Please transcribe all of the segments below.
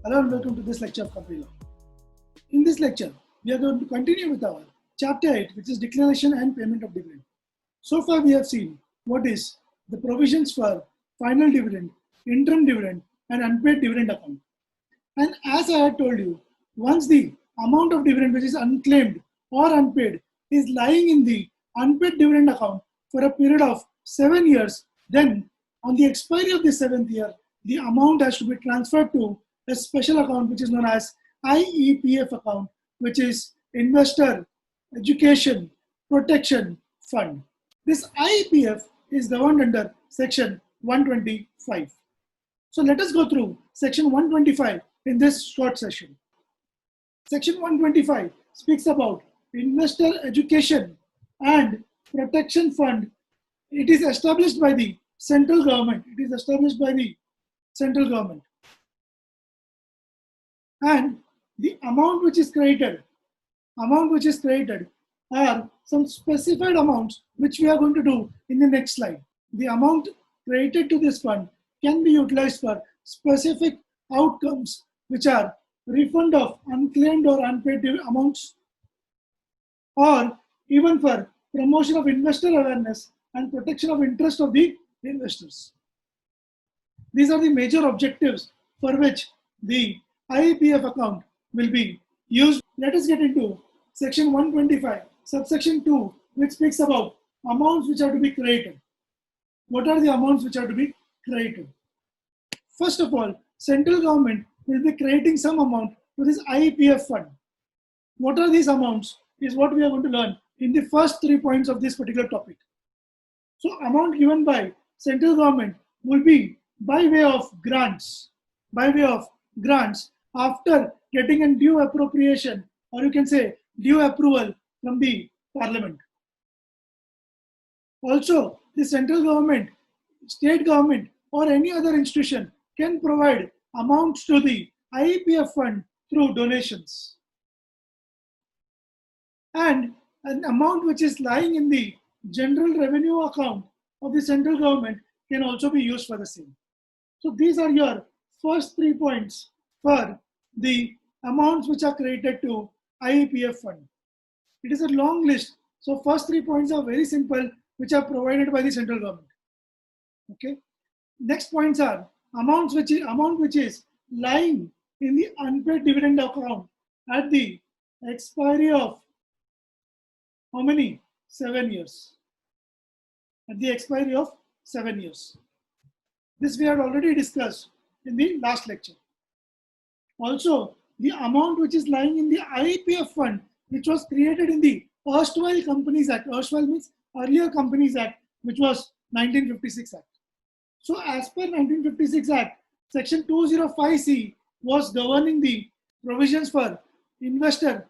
Hello and welcome to this lecture of Company Law. In this lecture, we are going to continue with our chapter 8, which is declaration and payment of dividend. So far, we have seen what is the provisions for final dividend, interim dividend, and unpaid dividend account. And as I had told you, once the amount of dividend which is unclaimed or unpaid is lying in the unpaid dividend account for a period of 7 years, then on the expiry of the 7th year, the amount has to be transferred to a special account which is known as IEPF account, which is Investor Education Protection Fund. This IEPF is governed under Section 125. So let us go through Section 125 in this short session. Section 125 speaks about Investor Education and Protection Fund. It is established by the central government. And the amount which is created are some specified amounts which we are going to do in the next slide. The amount created to this fund can be utilized for specific outcomes, which are refund of unclaimed or unpaid amounts, or even for promotion of investor awareness and protection of interest of the investors. These are the major objectives for which the IEPF account will be used. Let us get into Section 125, subsection 2, which speaks about amounts which are to be created. What are the amounts which are to be created? First of all, central government will be creating some amount to this IEPF fund. What are these amounts is what we are going to learn in the first 3 points of this particular topic. So amount given by central government will be by way of grants after getting a due appropriation, or you can say due approval from the parliament. Also, the central government, state government, or any other institution can provide amounts to the IEPF fund through donations. And an amount which is lying in the general revenue account of the central government can also be used for the same. So these are your first 3 points for the amounts which are created to IEPF fund. It is a long list. So first 3 points are very simple, which are provided by the central government. Okay. Next points are amount which is lying in the unpaid dividend account at the expiry of how many? 7 years. At the expiry of 7 years. This we had already discussed in the last lecture. Also, the amount which is lying in the IEPF fund, which was created in the Erstwhile Companies Act. Erstwhile means earlier Companies Act, which was 1956 Act. So as per 1956 Act, Section 205C was governing the provisions for Investor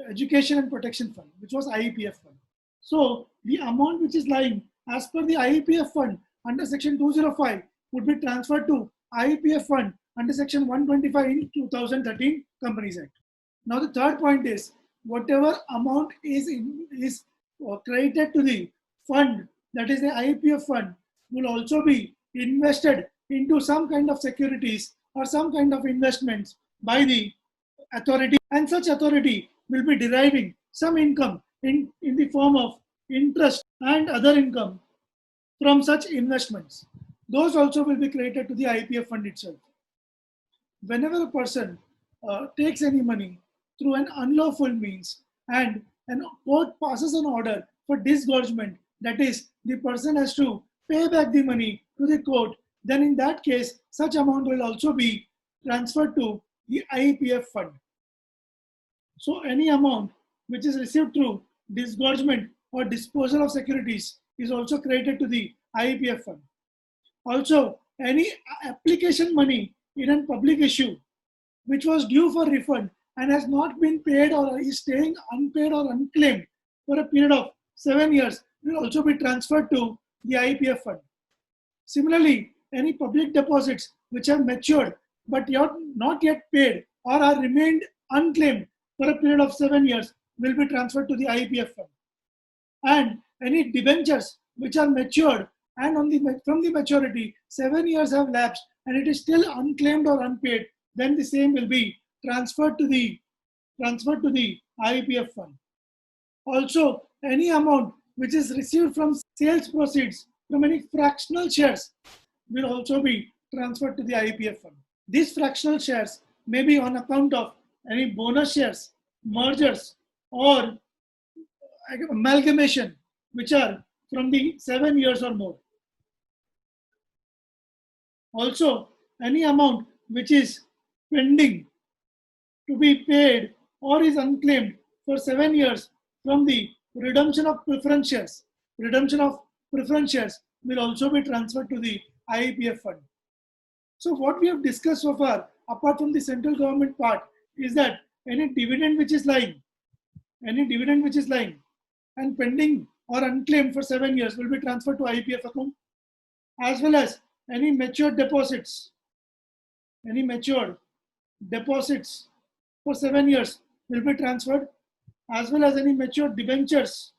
Education and Protection Fund, which was IEPF fund. So the amount which is lying as per the IEPF fund under Section 205 would be transferred to IEPF fund under Section 125 in 2013 Companies Act. Now the third point is whatever amount is credited to the fund, that is the IEPF fund, will also be invested into some kind of securities or some kind of investments by the authority, and such authority will be deriving some income in the form of interest and other income from such investments. Those also will be credited to the IEPF fund itself. Whenever a person takes any money through an unlawful means and a court passes an order for disgorgement, that is, the person has to pay back the money to the court, then in that case, such amount will also be transferred to the IEPF fund. So any amount which is received through disgorgement or disposal of securities is also credited to the IEPF fund. Also, any application money in a public issue which was due for refund and has not been paid or is staying unpaid or unclaimed for a period of 7 years will also be transferred to the IEPF fund. Similarly, any public deposits which have matured but not yet paid or are remained unclaimed for a period of 7 years will be transferred to the IEPF fund. And any debentures which are matured and from the maturity 7 years have lapsed and it is still unclaimed or unpaid then the same will be transferred to the IEPF fund. Also, any amount which is received from sales proceeds from any fractional shares will also be transferred to the IEPF fund. These fractional shares may be on account of any bonus shares, mergers, or amalgamation, which are from the 7 years or more. Also, any amount which is pending to be paid or is unclaimed for 7 years from the redemption of preference shares. Redemption of preference shares will also be transferred to the IEPF fund. So what we have discussed so far, apart from the central government part, is that any dividend which is lying and pending or unclaimed for 7 years will be transferred to IEPF account, as well as any matured deposits for 7 years will be transferred, as well as any matured debentures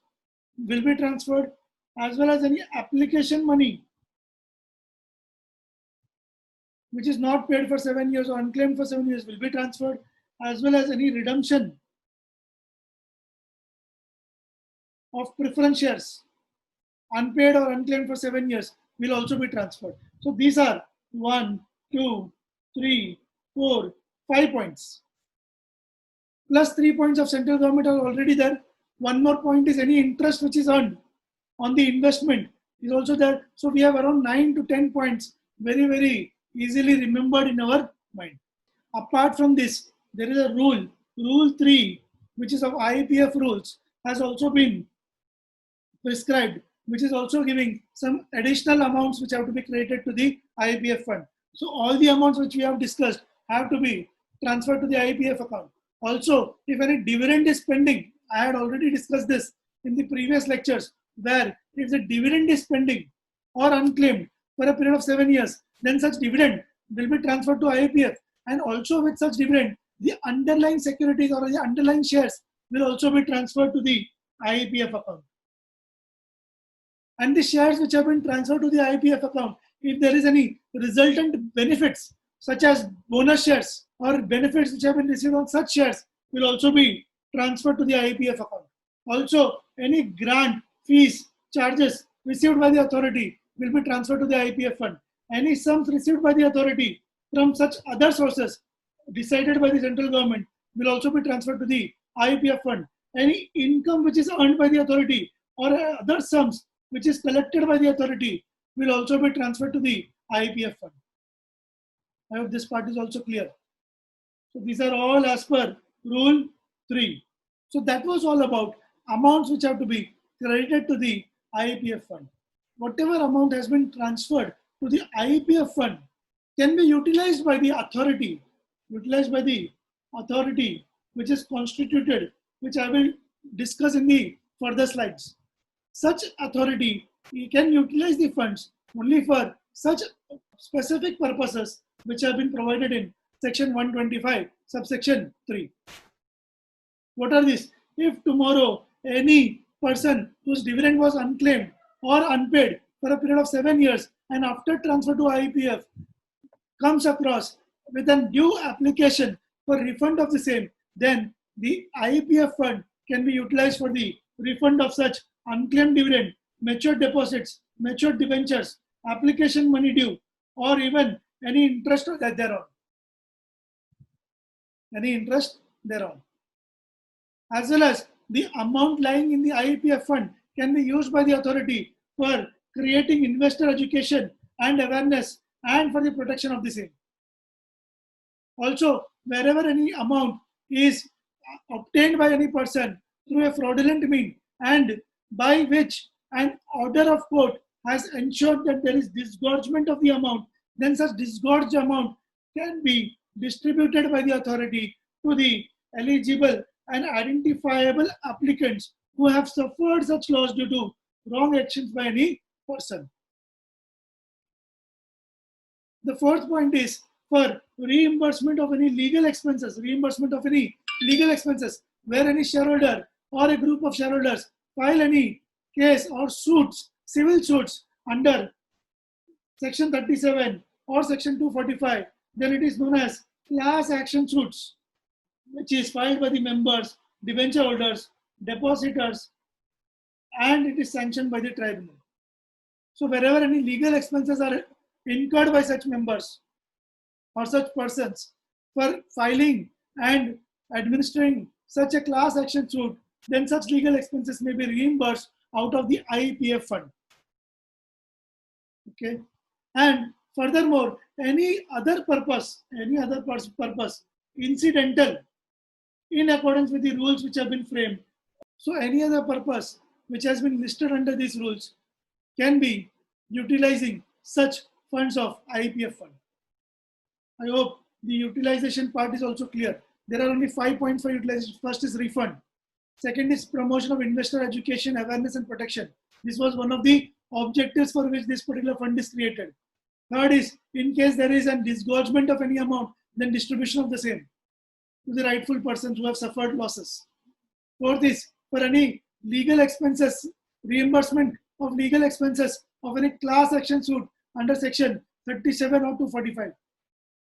will be transferred, as well as any application money which is not paid for 7 years or unclaimed for 7 years will be transferred, as well as any redemption of preference shares unpaid or unclaimed for 7 years will also be transferred. So these are 1, 2, 3, 4, 5 points. Plus 3 points of central government are already there. One more point is any interest which is earned on the investment is also there. So we have around 9 to 10 points very, very easily remembered in our mind. Apart from this, there is a rule, Rule 3, which is of IEPF rules, has also been prescribed, which is also giving some additional amounts which have to be credited to the IEPF fund. So all the amounts which we have discussed have to be transferred to the IEPF account. Also, if any dividend is pending, I had already discussed this in the previous lectures, where if the dividend is pending or unclaimed for a period of 7 years, then such dividend will be transferred to IEPF. And also with such dividend, the underlying securities or the underlying shares will also be transferred to the IEPF account. And the shares which have been transferred to the IEPF account, if there is any resultant benefits such as bonus shares or benefits which have been received on such shares will also be transferred to the IEPF account. Also, any grant, fees, charges received by the authority will be transferred to the IEPF fund. Any sums received by the authority from such other sources decided by the central government will also be transferred to the IEPF fund. Any income which is earned by the authority or other sums which is collected by the authority will also be transferred to the IEPF fund. I hope this part is also clear. So these are all as per Rule 3. So that was all about amounts which have to be credited to the IEPF fund. Whatever amount has been transferred to the IEPF fund can be utilized by the authority, which is constituted, which I will discuss in the further slides. Such authority can utilize the funds only for such specific purposes which have been provided in section 125, subsection 3. What are these? If tomorrow any person whose dividend was unclaimed or unpaid for a period of 7 years and after transfer to IEPF comes across with a due application for refund of the same, then the IEPF fund can be utilized for the refund of such unclaimed dividend, matured deposits, matured debentures, application money due, or even any interest thereon. As well as the amount lying in the IEPF fund can be used by the authority for creating investor education and awareness and for the protection of the same. Also, wherever any amount is obtained by any person through a fraudulent mean and by which an order of court has ensured that there is disgorgement of the amount, then such disgorged amount can be distributed by the authority to the eligible and identifiable applicants who have suffered such loss due to wrong actions by any person. The fourth point is for reimbursement of any legal expenses, where any shareholder or a group of shareholders file any case or suits, civil suits under section 37 or section 245, then it is known as class action suits, which is filed by the members, debenture holders, depositors, and it is sanctioned by the tribunal. So wherever any legal expenses are incurred by such members or such persons for filing and administering such a class action suit, then such legal expenses may be reimbursed out of the IEPF fund. Okay, and furthermore, any other purpose incidental in accordance with the rules which have been framed. So any other purpose which has been listed under these rules can be utilizing such funds of IEPF fund. I hope the utilization part is also clear. There are only 5 points for utilization. First is refund. Second is promotion of investor education, awareness and protection. This was one of the objectives for which this particular fund is created. Third is, in case there is a disgorgement of any amount, then distribution of the same to the rightful persons who have suffered losses. Fourth is, for any legal expenses, reimbursement of legal expenses of any class action suit under section 37 or 245.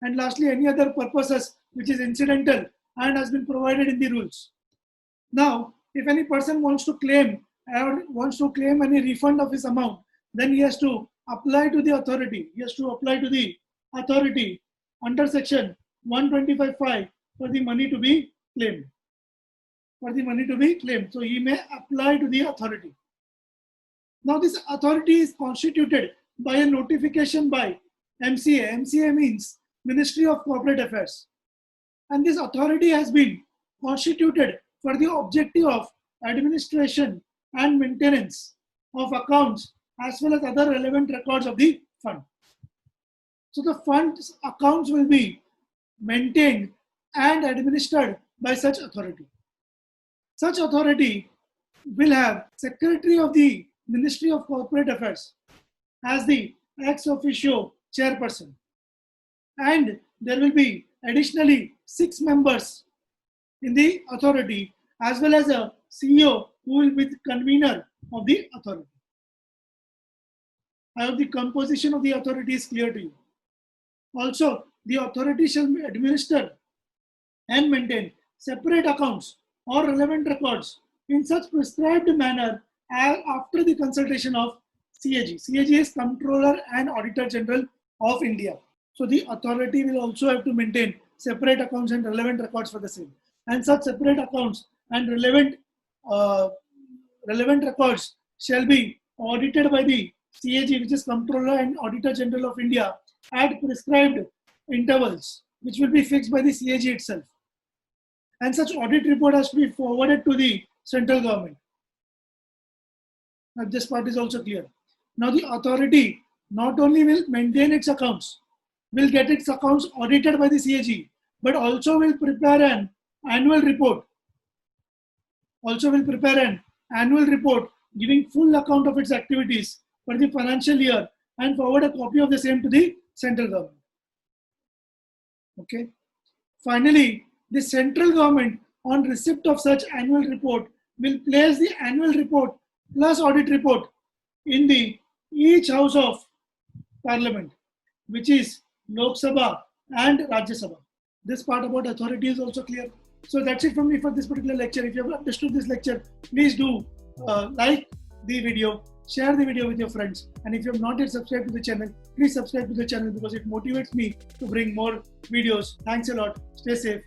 And lastly, any other purposes which is incidental and has been provided in the rules. Now, if any person wants to claim any refund of his amount, then he has to apply to the authority. He has to apply to the authority under section 125(5) for the money to be claimed. So he may apply to the authority. Now this authority is constituted by a notification by MCA. MCA means Ministry of Corporate Affairs. And this authority has been constituted for the objective of administration and maintenance of accounts as well as other relevant records of the fund. So the fund's accounts will be maintained and administered by such authority. Such authority will have Secretary of the Ministry of Corporate Affairs as the ex officio chairperson. And there will be additionally 6 members in the authority as well as a CEO who will be the convener of the authority. I hope the composition of the authority is clear to you. Also, the authority shall administer and maintain separate accounts or relevant records in such prescribed manner after the consultation of CAG. CAG is Comptroller and Auditor General of India. So the authority will also have to maintain separate accounts and relevant records for the same. And such separate accounts and relevant records shall be audited by the CAG, which is Comptroller and Auditor General of India, at prescribed intervals, which will be fixed by the CAG itself. And such audit report has to be forwarded to the central government. Now this part is also clear. Now the authority not only will maintain its accounts, will get its accounts audited by the CAG, but also will prepare an annual report. Giving full account of its activities for the financial year and forward a copy of the same to the central government. Okay. Finally, the central government, on receipt of such annual report, will place the annual report plus audit report in each house of parliament, which is Lok Sabha and Rajya Sabha. This part about authority is also clear. So that's it from me for this particular lecture. If you have understood this lecture, please do like the video, share the video with your friends. And if you have not yet subscribed to the channel, please subscribe to the channel because it motivates me to bring more videos. Thanks a lot. Stay safe.